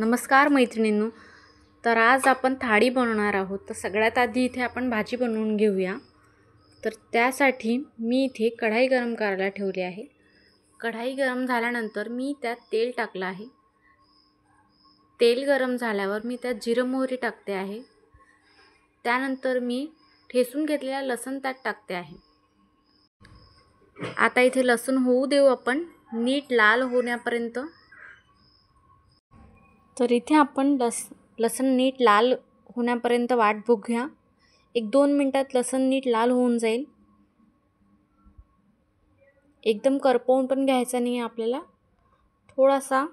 नमस्कार मैत्रिणींनो, तर आज आपण थाळी बनवणार आहोत। तर सगळ्यात आधी इथे आपण भाजी बनवून घेऊया। तर त्यासाठी मी इथे कढाई गरम करायला ठेवली आहे। कढाई गरम झाल्यानंतर मी त्यात तेल टाकलं आहे। तेल गरम झाल्यावर मी त्यात जिरं मोहरी टाकते आहे। त्यानंतर मी ठेचून घेतलेला लसूण त्यात टाकते आहे। आता इथे लसूण होऊ देऊ आपण नीट लाल होण्यापर्यंत। तर इथे आपण लसूण नीट लाल होण्यापर्यंत वाट बघूया। 1-2 मिनिटात लसूण नीट लाल होऊन जाईल। एकदम करपवून पण घ्यायचा नाही आपल्याला, थोडासा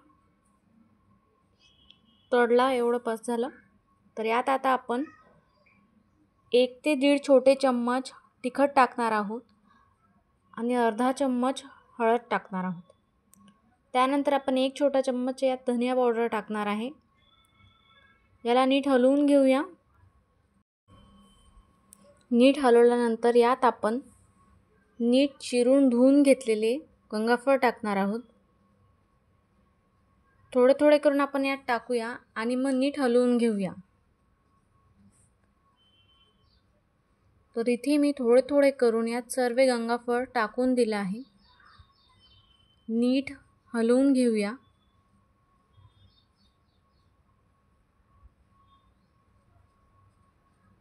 तळला एवढं बस झालं। तर यात आता आपण 1 ते 1.5 छोटे चम्मच तिखट टाकणार आहोत आणि अर्धा चम्मच हळद टाकणार आहोत। त्यानंतर आपण 1 छोटा चम्मच यात धनिया पावडर टाकणार आहे। याला नीट हलवून घेऊया। नीट हलवल्यानंतर यात आपण नीट चिरून धुवून घेतलेले गंगाफळ टाकणार आहोत। थोडे थोडे करून आपण यात टाकूया आणि मग नीट हलवून घेऊया। तर इथे मी थोडे थोडे करून यात सर्व गंगाफळ टाकून दिले आहे। नीट हलवून घेऊया।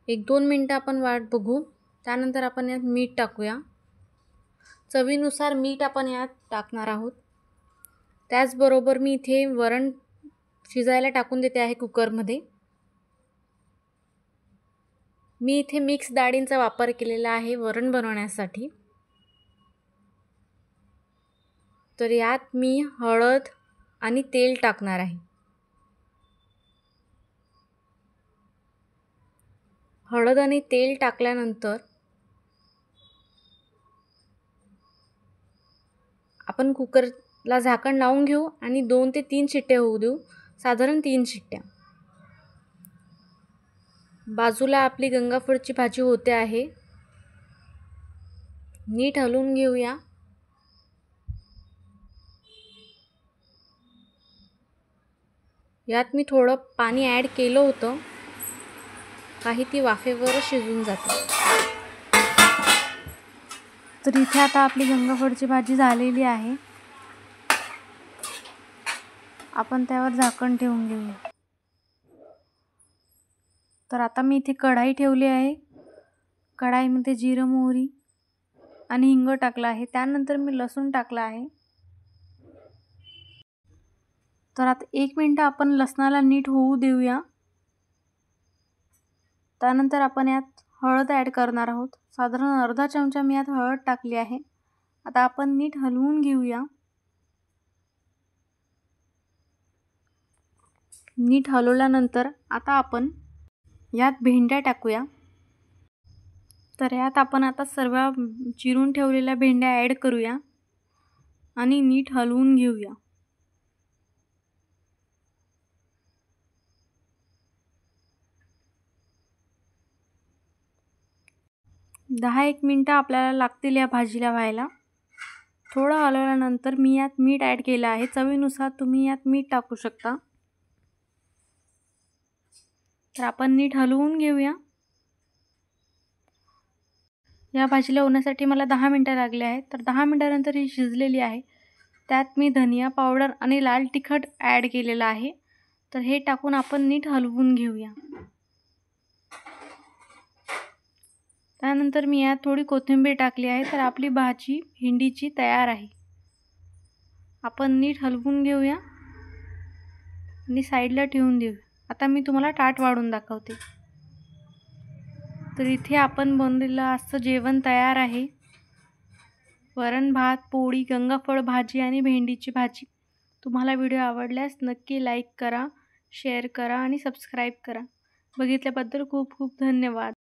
एक 2 मिनिटं आपण वाट बघू। त्यानंतर आपण यात मीठ टाकूया। चवीनुसार मीठ आपण यात टाकणार आहोत। त्याचबरोबर मी इथे वरण शिजायला टाकून देते आहे कुकरमध्ये। मी इथे मिक्स डाळींचा वापर केलेला आहे वरण बनवण्यासाठी। तर यात मी हळद आणि तेल टाकणार आहे। हळद आणि तेल टाकल्यानंतर आपण कुकरला झाकण लावून घेऊ आणि 2 ते 3 शिट्ट्या होऊ देऊ, साधारण 3 शिट्ट्या। बाजूला आपली गंगाफळची भाजी होते आहे। नीट हलवून घेऊया। यात मी थोडं पाणी ॲड केलं होतं, काही ती वाफेवर शिजून जाते। तर इथे आता आपली गंगाफळची भाजी झालेली आहे। आपण त्यावर झाकण ठेवून घेऊया। तर आता मी इथे कढाई ठेवली आहे। कढाईमध्ये जिरं मोहरी आणि हिंग टाकला आहे। त्यानंतर मी लसूण टाकला आहे। तर आता 1 मिनिट आपण लसणाला नीट होऊ देऊया। त्यानंतर आपण यात हळद ॲड करणार आहोत। साधारण अर्धा चमचा मी यात हळद टाकली आहे। आता आपण नीट हलवून घेऊया। नीट हलवल्यानंतर आता आपण यात भेंड्या टाकूया। तर यात आपण आता सर्व चिरून ठेवलेल्या भेंड्या ॲड करूया आणि नीट हलवून घेऊया। 10-1 मिनिटं आपल्याला लागतील या भाजीला व्हायला। थोडं हलवल्यानंतर मी यात मीठ ॲड केलं आहे। चवीनुसार तुम्ही यात मीठ टाकू शकता। तर आपण नीट हलवून घेऊया। या भाजीला होण्यासाठी मला 10 मिनिटं लागले आहेत। तर 10 मिनिटानंतर ही शिजलेली आहे। त्यात मी धनिया पावडर आणि लाल तिखट ॲड केलेलं आहे। तर हे टाकून आपण नीट हलवून घेऊया। त्यानंतर मी यात थोडी कोथिंबीर टाकली आहे। तर आपली भाजी भेंडीची तयार आहे। आपण नीट हलवून घेऊया आणि साईडला ठेवून देऊ। आता मी तुम्हाला ताट वाढून दाखवते। तर इथे आपण बनवलेलं असं जेवण तयार आहे। वरण भात, पोळी, गंगाफळ भाजी आणि भेंडीची भाजी। तुम्हाला व्हिडिओ आवडल्यास नक्की लाईक करा, शेअर करा आणि सबस्क्राईब करा। बघितल्याबद्दल खूप खूप धन्यवाद।